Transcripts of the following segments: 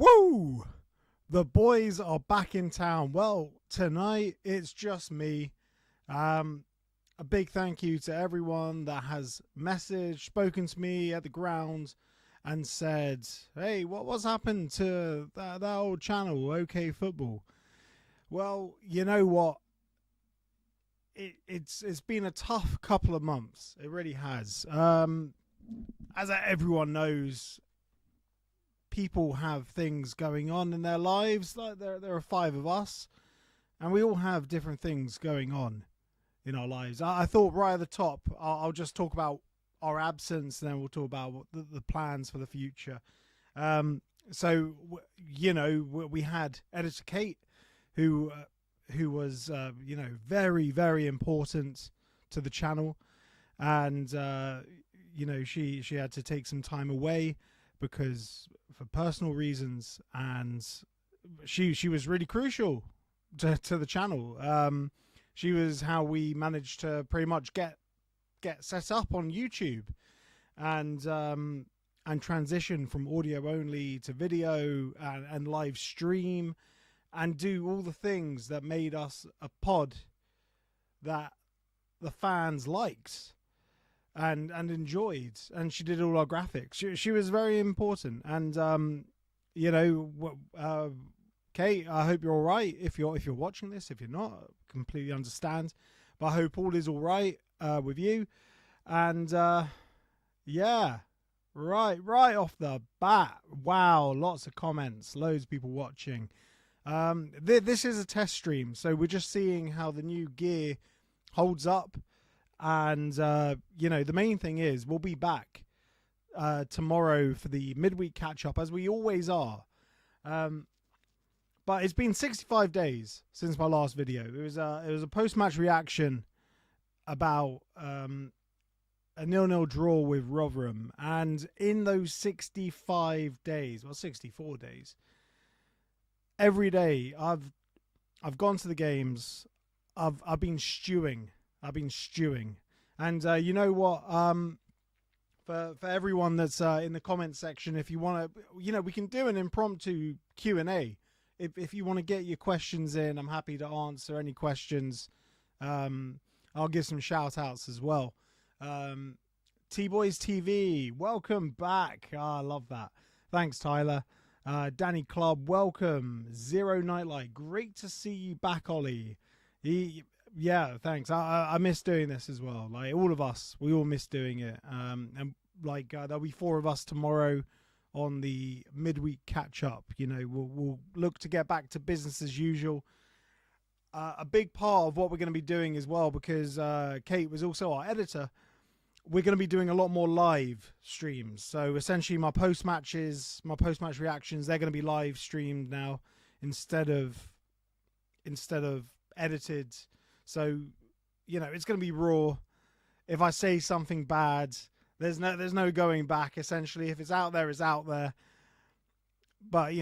Woo! The boys are back in town. Well, tonight it's just me. A big thank you to everyone that has messaged, spoken to me at the ground, and said, "Hey, what's happened to that old channel, OK Football?" Well, you know what? It's been a tough couple of months. It really has. As everyone knows, people have things going on in their lives. Like there are five of us, and we all have different things going on in our lives. I thought right at the top, I'll just talk about our absence, and then we'll talk about what the plans for the future. So we had editor Kate, who was very, very important to the channel, and she had to take some time away because for personal reasons, and she was really crucial to the channel. She was how we managed to pretty much get set up on YouTube and transition from audio only to video and live stream and do all the things that made us a pod that the fans liked and enjoyed. And she did all our graphics. She was very important. And Kate, I hope you're all right. If you're watching this, if you're not, completely understand. But I hope all is all right with you. And right off the bat, wow, lots of comments, loads of people watching. This is a test stream, so we're just seeing how the new gear holds up. And the main thing is we'll be back tomorrow for the midweek catch up, as we always are. But it's been 65 days since my last video. It was a post-match reaction about a 0-0 draw with Rotherham, and in those 65 days, 64 days, every day I've gone to the games. I've been stewing. And you know what? For everyone that's in the comment section, if you want to, we can do an impromptu Q&A. If you want to get your questions in, I'm happy to answer any questions. I'll give some shout outs as well. T-Boys TV, welcome back. I love that. Thanks, Tyler. Danny Club, welcome. Zero Nightlight, great to see you back, Ollie. Yeah, thanks. I miss doing this as well. Like all of us, we all miss doing it. And there'll be four of us tomorrow on the midweek catch up. We'll look to get back to business as usual. A big part of what we're going to be doing as well, because Kate was also our editor, we're going to be doing a lot more live streams. So essentially my post-match reactions, they're going to be live streamed now instead of edited. So, it's going to be raw. If I say something bad, there's no going back. Essentially, if it's out there, it's out there. But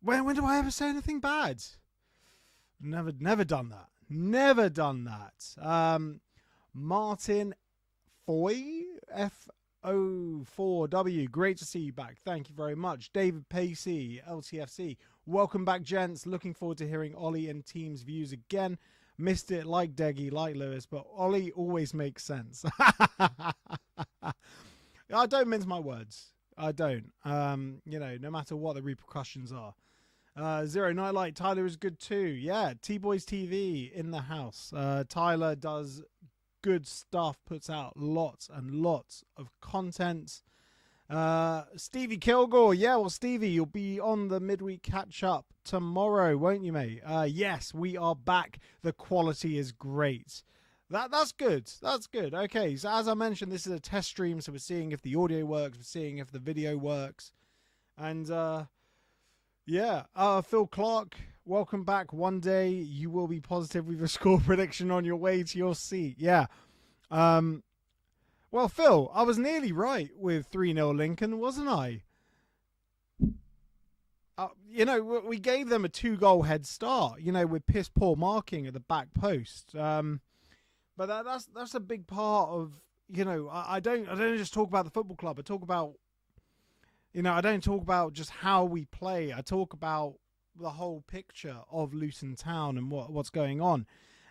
when do I ever say anything bad? Never done that. Never done that. Martin Foy, F04W, great to see you back. Thank you very much. David Pacey, LTFC, welcome back, gents. Looking forward to hearing Ollie and team's views again. Missed it like Deggy, like Lewis, but Ollie always makes sense. I don't mince my words. I don't. No matter what the repercussions are. Zero Nightlight, Tyler is good too. Yeah, T-Boys TV in the house. Tyler does good stuff, puts out lots and lots of content. Stevie Kilgore, yeah, well, Stevie, you'll be on the midweek catch up tomorrow, won't you, mate? Yes, we are back. The quality is great. That's good. That's good. Okay, so as I mentioned, this is a test stream, so we're seeing if the audio works, we're seeing if the video works. And Phil Clark, welcome back. One day you will be positive with your score prediction on your way to your seat. Yeah. Well, Phil, I was nearly right with 3-0 Lincoln, wasn't I? We gave them a 2-goal head start, with piss poor marking at the back post. But that's a big part of, I don't just talk about the football club. I talk about I don't talk about just how we play. I talk about the whole picture of Luton Town and what's going on.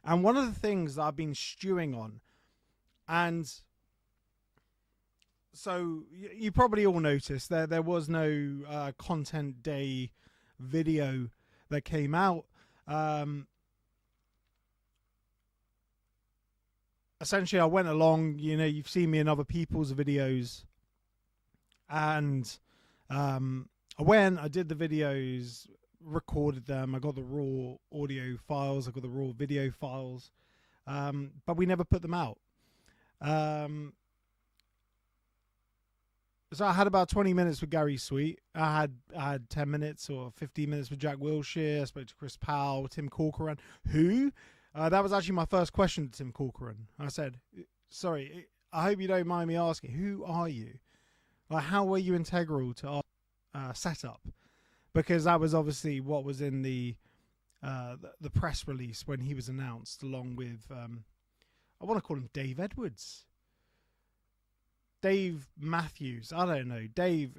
And one of the things that I've been stewing on, and so you probably all noticed there was no content day video that came out. Essentially, I went along, you've seen me in other people's videos, and I did the videos, recorded them, I got the raw audio files, I got the raw video files, but we never put them out. So I had about 20 minutes with Gary Sweet. I had 10 minutes or 15 minutes with Jack Wilshere. I spoke to Chris Powell, Tim Corcoran. Who? That was actually my first question to Tim Corcoran. I said, sorry, I hope you don't mind me asking, who are you? Like, how were you integral to our setup? Because that was obviously what was in the press release when he was announced, along with, I want to call him Dave Edwards. Dave Matthews, I don't know, Dave,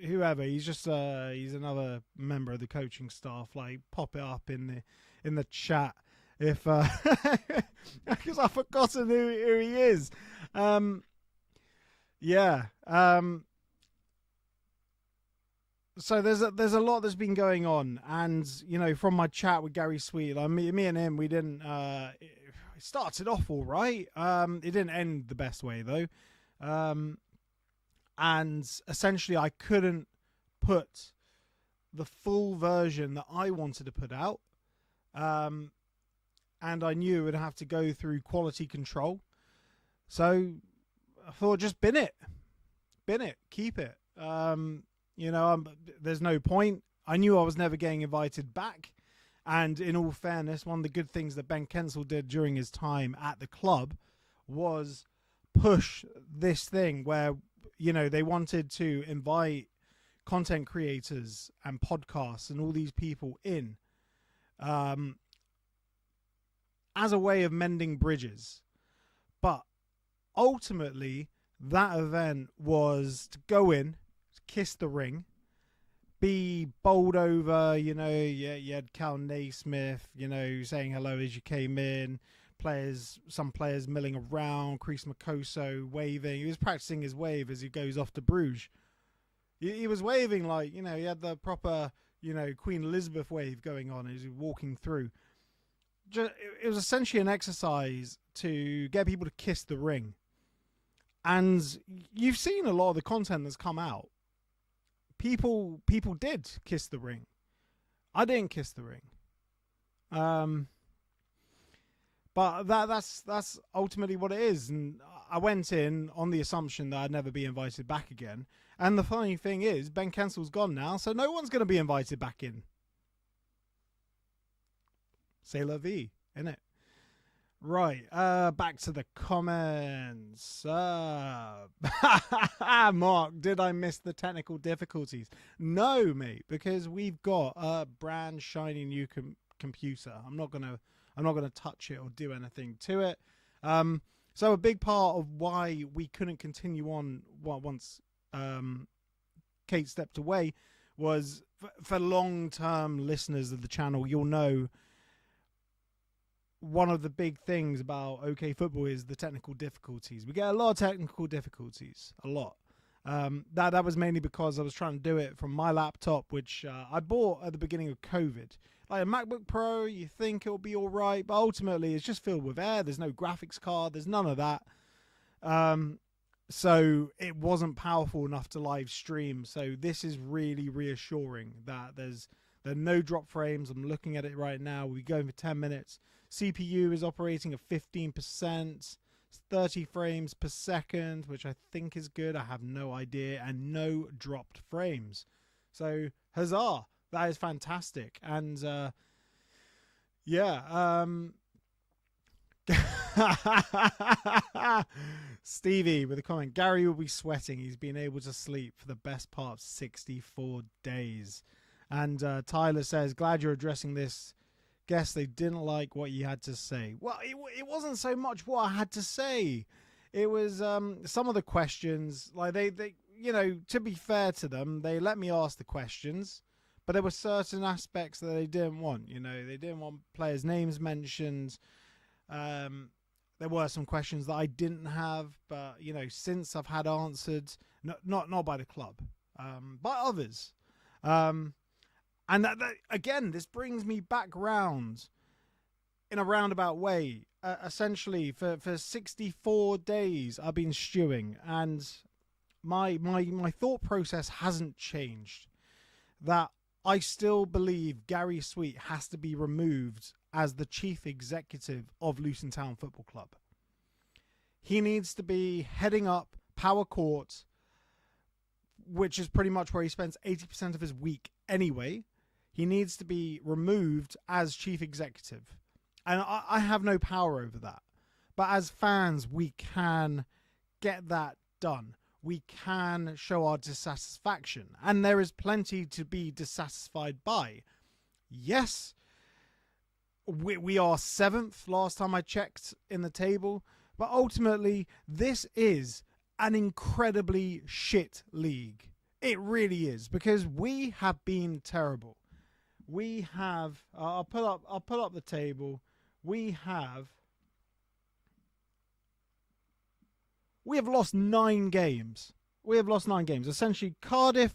whoever. He's just he's another member of the coaching staff. Like, pop it up in the chat if because I've forgotten who he is. So there's a lot that's been going on, and from my chat with Gary Sweet, like me and him, we didn't. It started off all right. It didn't end the best way though. And essentially I couldn't put the full version that I wanted to put out. And I knew it would have to go through quality control. So I thought, just bin it, keep it. There's no point. I knew I was never getting invited back. And in all fairness, one of the good things that Ben Kensel did during his time at the club was push this thing where, they wanted to invite content creators and podcasts and all these people in as a way of mending bridges. But ultimately, that event was to go in, kiss the ring, be bowled over, you had Cal Naismith, saying hello as you came in, some players milling around, Chris Makoso waving. He was practicing his wave as he goes off to Bruges. He was waving like, he had the proper, Queen Elizabeth wave going on as he was walking through. It was essentially an exercise to get people to kiss the ring. And you've seen a lot of the content that's come out. People did kiss the ring. I didn't kiss the ring. But that's ultimately what it is. And I went in on the assumption that I'd never be invited back again. And the funny thing is, Ben Kensel's gone now, so no one's going to be invited back in. C'est la vie, innit? Right, back to the comments. Mark, did I miss the technical difficulties? No, mate, because we've got a brand shiny new computer. I'm not gonna touch it or do anything to it. So a big part of why we couldn't continue on once Kate stepped away was for long-term listeners of the channel. You'll know one of the big things about OK Football is the technical difficulties. We get a lot of technical difficulties, a lot. That was mainly because I was trying to do it from my laptop, which I bought at the beginning of COVID. Like a MacBook Pro, you think it'll be all right, but ultimately it's just filled with air. There's no graphics card. There's none of that. So it wasn't powerful enough to live stream. So this is really reassuring that there are no drop frames. I'm looking at it right now. We're going for 10 minutes. CPU is operating at 15%. 30 frames per second, which I think is good. I have no idea. And no dropped frames. So huzzah. That is fantastic. And Stevie with a comment. Gary will be sweating. He's been able to sleep for the best part of 64 days. And Tyler says, glad you're addressing this. Guess they didn't like what you had to say. Well, it wasn't so much what I had to say. It was some of the questions, like they to be fair to them, they let me ask the questions, but there were certain aspects that they didn't want. They didn't want players' names mentioned. There were some questions that I didn't have, but since I've had answered, not by the club, by others. And that again, this brings me back round in a roundabout way. Essentially, for 64 days, I've been stewing, and my thought process hasn't changed. That I still believe Gary Sweet has to be removed as the chief executive of Luton Town Football Club. He needs to be heading up Power Court, which is pretty much where he spends 80% of his week anyway. He needs to be removed as chief executive. And I have no power over that. But as fans, we can get that done. We can show our dissatisfaction. And there is plenty to be dissatisfied by. Yes, we are 7th last time I checked in the table. But ultimately, this is an incredibly shit league. It really is. Because we have been terrible. We have... I'll put up the table. We have lost 9 games. Essentially, Cardiff,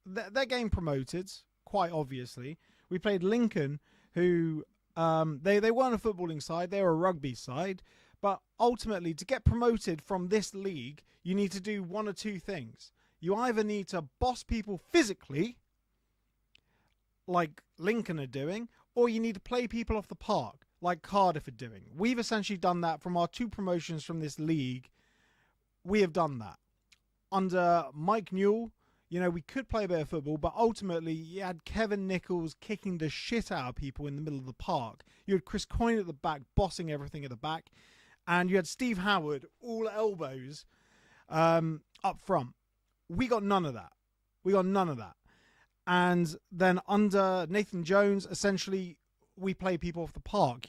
they're getting promoted, quite obviously. We played Lincoln, who they weren't a footballing side, they were a rugby side. But ultimately, to get promoted from this league, you need to do one or two things. You either need to boss people physically, like Lincoln are doing, or you need to play people off the park, like Cardiff are doing. We've essentially done that from our 2 promotions from this league. We have done that. Under Mike Newell, we could play a bit of football, but ultimately you had Kevin Nichols kicking the shit out of people in the middle of the park. You had Chris Coyne at the back, bossing everything at the back. And you had Steve Howard, all elbows, up front. We got none of that. And then under Nathan Jones, essentially, we play people off the park.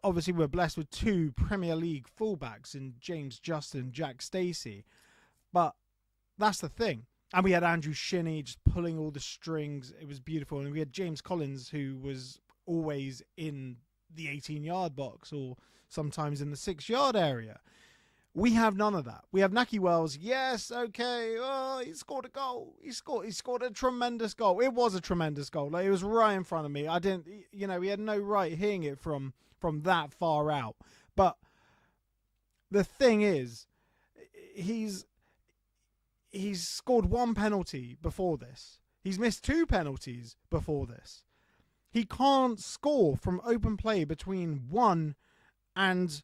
Obviously we're blessed with 2 Premier League fullbacks in James Justin, Jack Stacey. But that's the thing. And we had Andrew Shinney just pulling all the strings. It was beautiful. And we had James Collins, who was always in the 18-yard box or sometimes in the 6-yard area. We have none of that. We have Naki Wells. Yes, okay. Oh, he scored a goal. He scored a tremendous goal. It was a tremendous goal. It was right in front of me. I didn't, he had no right hitting it from that far out. But the thing is, he's scored 1 penalty before this. He's missed 2 penalties before this. He can't score from open play between 1 and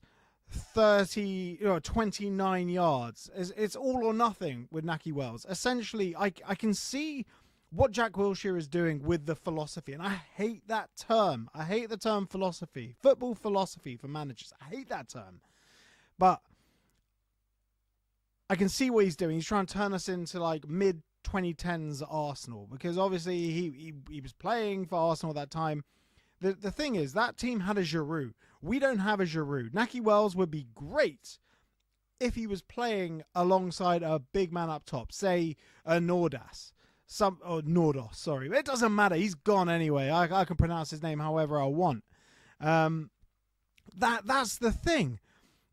29 yards. It's all or nothing with Naki Wells. Essentially, I can see what Jack Wilshere is doing with the philosophy, and I hate that term. I hate the term philosophy. Football philosophy for managers. I hate that term. But I can see what he's doing. He's trying to turn us into like mid-2010s Arsenal, because obviously he was playing for Arsenal at that time. The thing is, that team had a Giroud. We don't have a Giroud. Naki Wells would be great if he was playing alongside a big man up top, say a Nordos, sorry. It doesn't matter. He's gone anyway. I can pronounce his name however I want. That's the thing.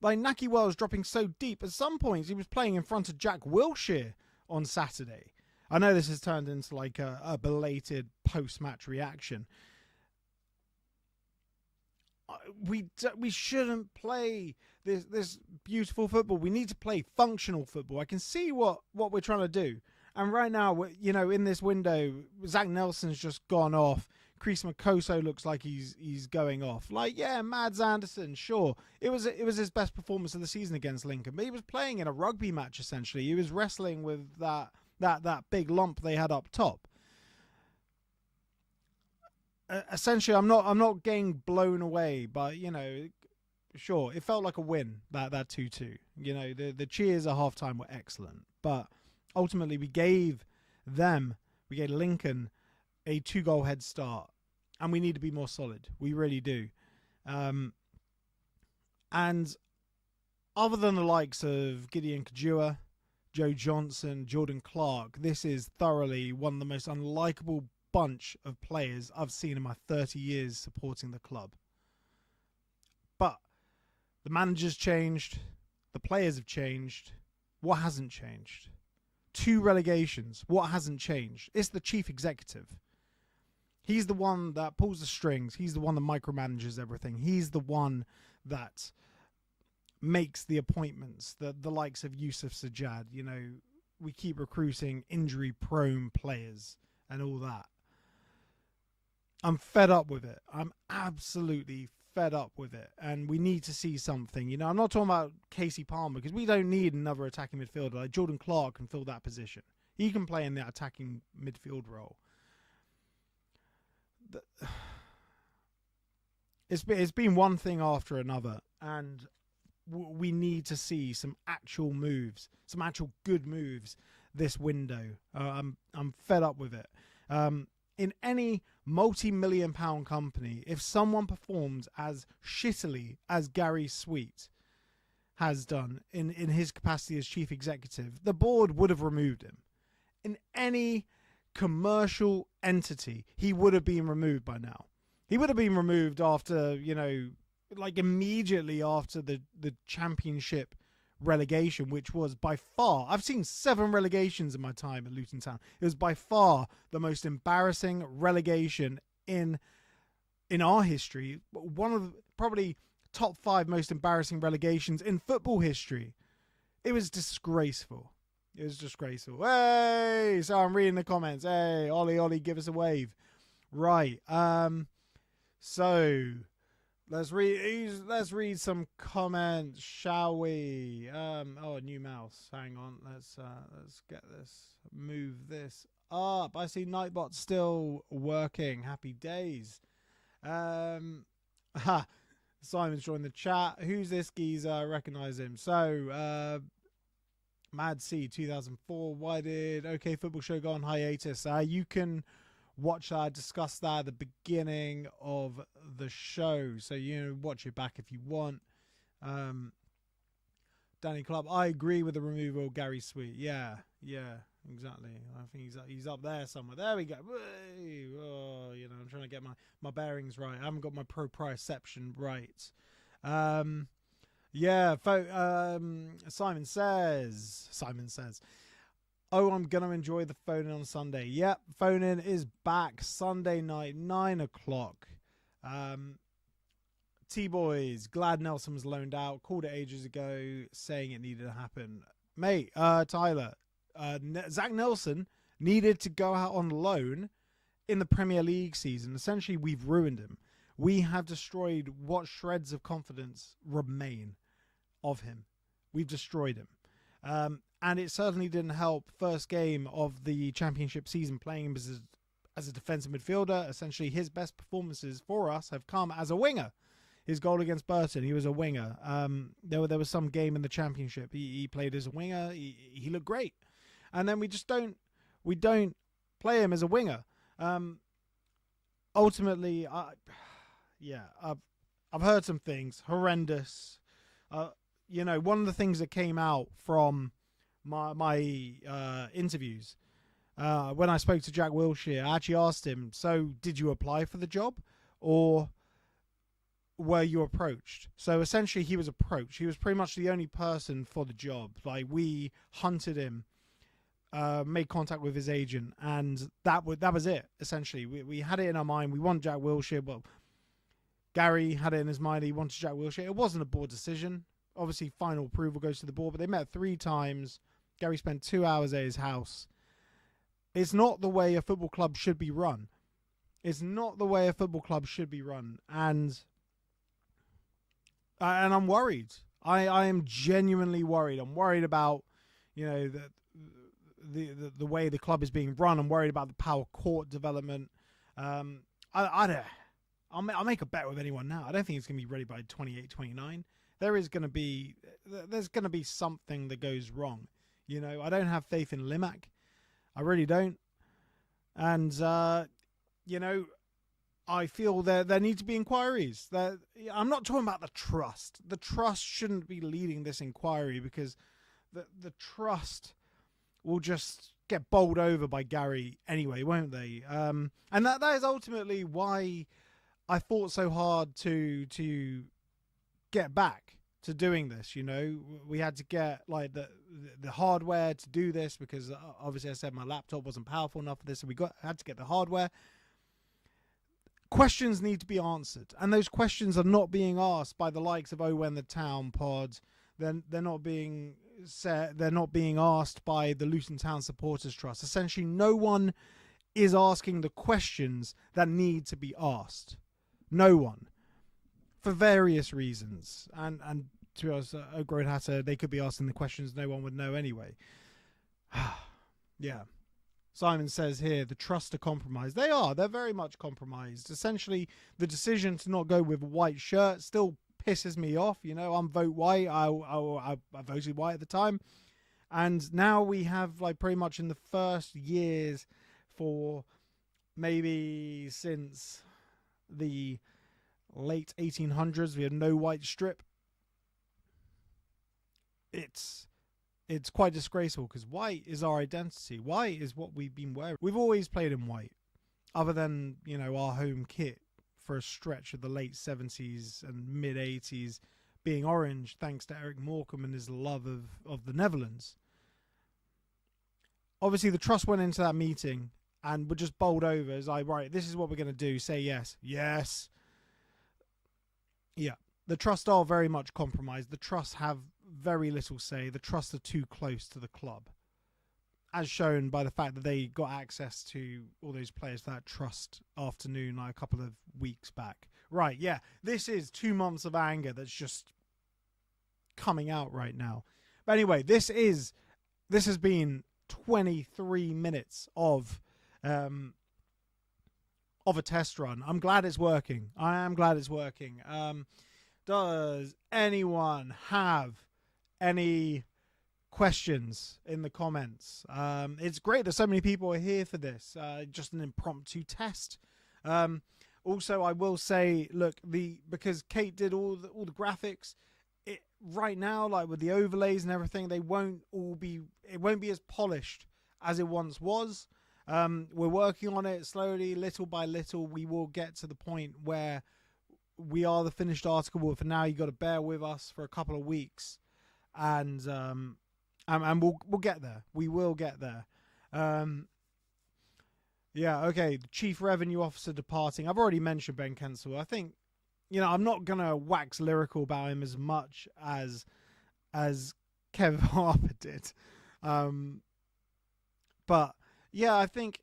Like, Naki Wells dropping so deep. At some points, he was playing in front of Jack Wilshere on Saturday. I know this has turned into like a belated post-match reaction. We shouldn't play this beautiful football. We need to play functional football. I can see what we're trying to do. And right now, in this window, Zach Nelson's just gone off. Chris Makoso looks like he's going off. Like, yeah, Mads Anderson, sure. It was his best performance of the season against Lincoln, but he was playing in a rugby match, essentially. He was wrestling with that big lump they had up top. Essentially, I'm not getting blown away, but sure, it felt like a win, that 2-2. The cheers at halftime were excellent, but ultimately we gave Lincoln a 2-goal head start, and we need to be more solid. We really do. And other than the likes of Gideon Kajua, Joe Johnson, Jordan Clark. This is thoroughly one of the most unlikable bunch of players I've seen in my 30 years supporting the club. But the manager's changed. The players have changed. What hasn't changed? 2 relegations. What hasn't changed? It's the chief executive. He's the one that pulls the strings. He's the one that micromanages everything. He's the one that makes the appointments, the likes of Yusuf Sajjad. You know, we keep recruiting injury-prone players and all that. I'm fed up with it. I'm absolutely fed up with it. And we need to see something. You know, I'm not talking about Casey Palmer, because we don't need another attacking midfielder. Like Jordan Clark can fill that position. He can play in that attacking midfield role. It's been one thing after another, and we need to see some actual moves, some actual good moves this window. I'm fed up with it. In any multi-million-pound company, if someone performs as shittily as Gary Sweet has done in his capacity as chief executive, the board would have removed him. In any commercial entity, he would have been removed by now. He would have been removed after, you know, like immediately after the championship relegation, which was by far, I've seen 7 relegations in my time at Luton Town. It was by far the most embarrassing relegation in our history. One of the, probably top 5 most embarrassing relegations in football history. It was disgraceful. It was disgraceful. Hey, so I'm reading the comments. Hey, Ollie, give us a wave. Right. So let's read some comments, shall we? Oh, a new mouse. Hang on. Let's get this. Move this up. I see Nightbot still working. Happy days. Simon's joined the chat. Who's this geezer? I recognize him. So, Mad C 2004. Why did OK Football Show go on hiatus? You can watch that, discuss that at the beginning of the show. So, you know, watch it back if you want. Danny Club, I agree with the removal of Gary Sweet. Yeah, exactly. I think he's up there somewhere. There we go. Oh, you know, I'm trying to get my bearings right. I haven't got my proprioception right. Yeah, Simon says, oh, I'm going to enjoy the phone-in on Sunday. Yep, phone-in is back Sunday night, 9 o'clock. T-Boys, glad Nelson was loaned out. Called it ages ago, saying it needed to happen. Mate, Tyler, Zach Nelson needed to go out on loan in the Premier League season. Essentially, we've ruined him. We have destroyed what shreds of confidence remain of him. We've destroyed him. And it certainly didn't help first game of the championship season playing him as a defensive midfielder. Essentially, his best performances for us have come as a winger. His goal against Burton, he was a winger. There was some game in the championship. He played as a winger. He looked great. And then we don't play him as a winger. Ultimately, I've heard some things horrendous. You know, one of the things that came out from my interviews when I spoke to Jack Wilshere, I actually asked him, so did you apply for the job or were you approached? So essentially he was approached. He was pretty much the only person for the job. Like, we hunted him, made contact with his agent, and that was it. Essentially, we had it in our mind. We want Jack Wilshere. Well, Gary had it in his mind. He wanted Jack Wilshere. It wasn't a board decision. Obviously, final approval goes to the board, but they met 3 times. Gary spent 2 hours at his house. It's not the way a football club should be run. It's not the way a football club should be run. And I'm worried. I am genuinely worried. I'm worried about, you know, the way the club is being run. I'm worried about the Power Court development. I'll make a bet with anyone now. I don't think it's going to be ready by 28, 29. There's going to be something that goes wrong. You know, I don't have faith in Limac. I really don't. And, you know, I feel there need to be inquiries. I'm not talking about the trust. The trust shouldn't be leading this inquiry, because the trust will just get bowled over by Gary anyway, won't they? And that is ultimately why I fought so hard to get back to doing this. You know, we had to get like the hardware to do this, because obviously I said my laptop wasn't powerful enough for this, so we had to get the hardware. Questions need to be answered, and those questions are not being asked by the likes of When the Town Pod. They're not being said. They're not being asked by the Luton Town Supporters Trust. Essentially, no one is asking the questions that need to be asked. No one, for various reasons, and to be honest, Grown Hatter, they could be asking the questions no one would know anyway. Yeah. Simon says here, the trust are compromised. They are. They're very much compromised. Essentially, the decision to not go with a white shirt still pisses me off. You know, I'm vote white. I voted white at the time. And now we have, like, pretty much in the first years for maybe since the late 1800s, we had no white strip. It's quite disgraceful, because white is our identity. White is what we've been wearing. We've always played in white, other than, you know, our home kit for a stretch of the late 70s and mid 80s being orange, thanks to Eric Morecambe and his love of the Netherlands. Obviously, the trust went into that meeting and were just bowled over as like, right, this is what we're going to do. Say yes. Yes. Yeah. The trust are very much compromised. The trust have very little say. The trust are too close to the club, as shown by the fact that they got access to all those players for that trust afternoon like a couple of weeks back. Right, yeah. This is 2 months of anger that's just coming out right now. But anyway, this has been 23 minutes of a test run. I'm glad it's working. I am glad it's working. Does anyone have any questions in the comments? It's great that so many people are here for this. Just an impromptu test. Also, I will say, look, because Kate did all the graphics, right now, like with the overlays and everything, it won't be as polished as it once was. We're working on it slowly, little by little. We will get to the point where we are the finished article, but for now you got to bear with us for a couple of weeks, and we'll get there. We will get there. Yeah, okay. The Chief Revenue Officer departing. I've already mentioned Ben Kensel. I think, you know, I'm not gonna wax lyrical about him as much as Kev Harper did, but yeah, I think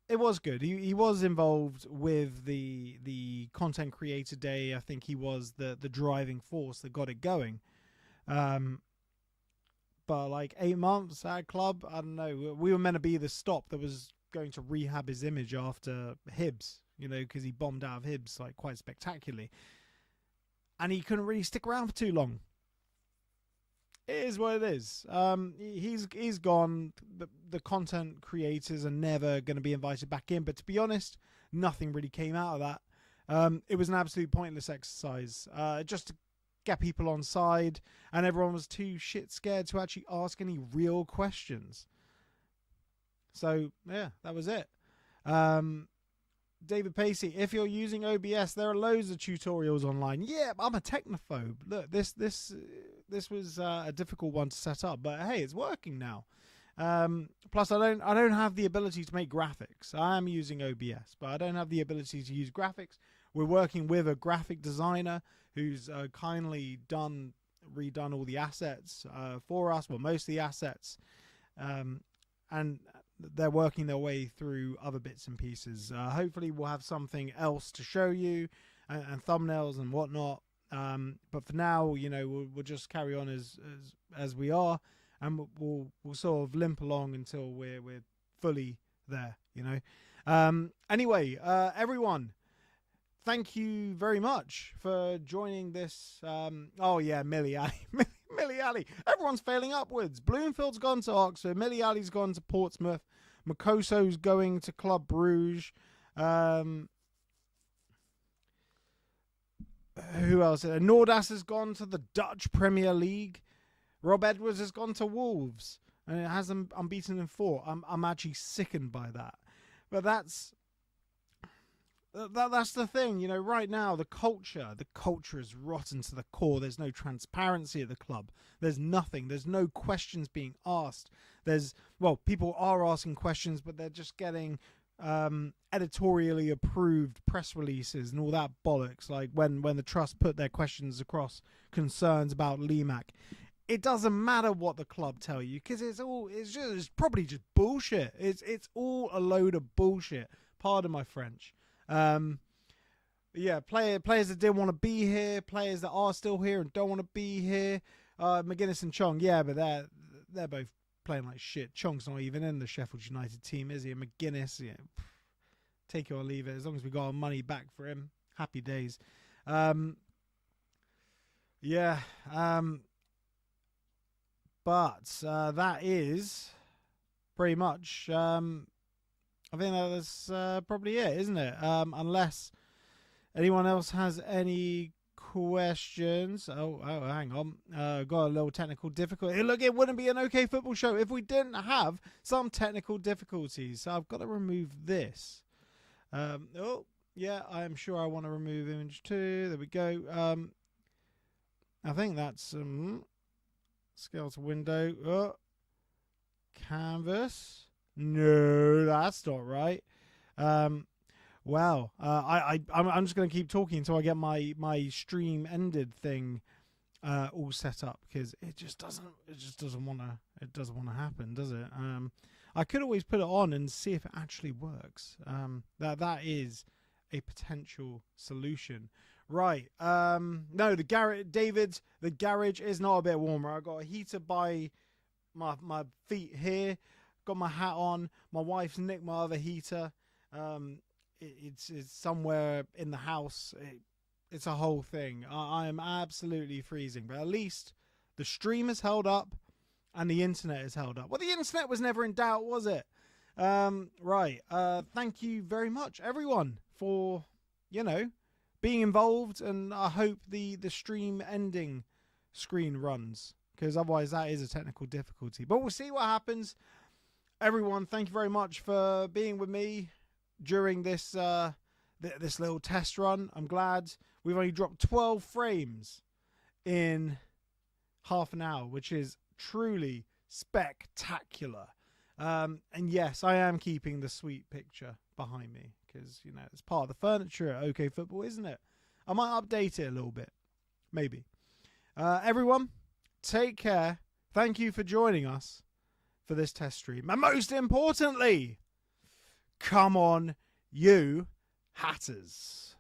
it was good. He was involved with the Content Creator Day. I think he was the driving force that got it going. But like 8 months at club, I don't know. We were meant to be the stop that was going to rehab his image after Hibs, you know, because he bombed out of Hibs like quite spectacularly, and he couldn't really stick around for too long. It is what it is. He's gone. The content creators are never going to be invited back in. But to be honest, nothing really came out of that. It was an absolute pointless exercise. Just to get people on side, and everyone was too shit scared to actually ask any real questions. So yeah, that was it. David Pacey, if you're using OBS, there are loads of tutorials online. Yeah, I'm a technophobe. Look, this was a difficult one to set up, but hey, it's working now. Plus, I don't have the ability to make graphics. I am using OBS, but I don't have the ability to use graphics. We're working with a graphic designer who's kindly redone all the assets for us. Well, most of the assets, and they're working their way through other bits and pieces. Hopefully we'll have something else to show you, and thumbnails and whatnot. But for now, you know, we'll just carry on as we are, and we'll sort of limp along until we're fully there, you know. Anyway, everyone, thank you very much for joining this. Oh yeah, Millie Alley. Millie Alley. Everyone's failing upwards. Bloomfield's gone to Oxford. Millie Alley's gone to Portsmouth. Makoso's going to Club Bruges. Who else? Nordas has gone to the Dutch Premier League. Rob Edwards has gone to Wolves. and it has them unbeaten in 4. I'm actually sickened by that. But that's the thing, you know. Right now, the culture is rotten to the core. There's no transparency at the club. There's nothing. There's no questions being asked. People are asking questions, but they're just getting editorially approved press releases and all that bollocks. Like when the trust put their questions across, concerns about Limac. It doesn't matter what the club tell you, because it's probably just bullshit. It's all a load of bullshit. Pardon my French. Players that didn't want to be here, players that are still here and don't want to be here. McGuinness and Chong, but they're both playing like shit. Chong's not even in the Sheffield United team, is he? And McGuinness, take it or leave it. As long as we got our money back for him, happy days. But that is pretty much. I think that's probably it, isn't it? Unless anyone else has any questions. Oh, hang on. Got a little technical difficulty. Look, it wouldn't be an OK Football show if we didn't have some technical difficulties. So I've got to remove this. I am sure I want to remove image 2. There we go. I think that's scale to window. Canvas. No, that's not right. I'm just going to keep talking until I get my stream ended thing all set up, because it just doesn't want to happen, does it? I could always put it on and see if it actually works. That is a potential solution. Right. No, the garage is not a bit warmer. I got a heater by my feet here. Got my hat on. My wife's nicked my other heater. It's somewhere in the house. It's a whole thing. I am absolutely freezing. But at least the stream is held up and the internet is held up. Well, the internet was never in doubt, was it? Right. Thank you very much, everyone, for, being involved. And I hope the stream ending screen runs, because otherwise that is a technical difficulty. But we'll see what happens. Everyone, thank you very much for being with me during this this little test run. I'm glad we've only dropped 12 frames in half an hour, which is truly spectacular. And yes, I am keeping the sweet picture behind me, because, it's part of the furniture at OK Football, isn't it? I might update it a little bit. Maybe. Everyone, take care. Thank you for joining us for this test stream. And most importantly, come on, you Hatters.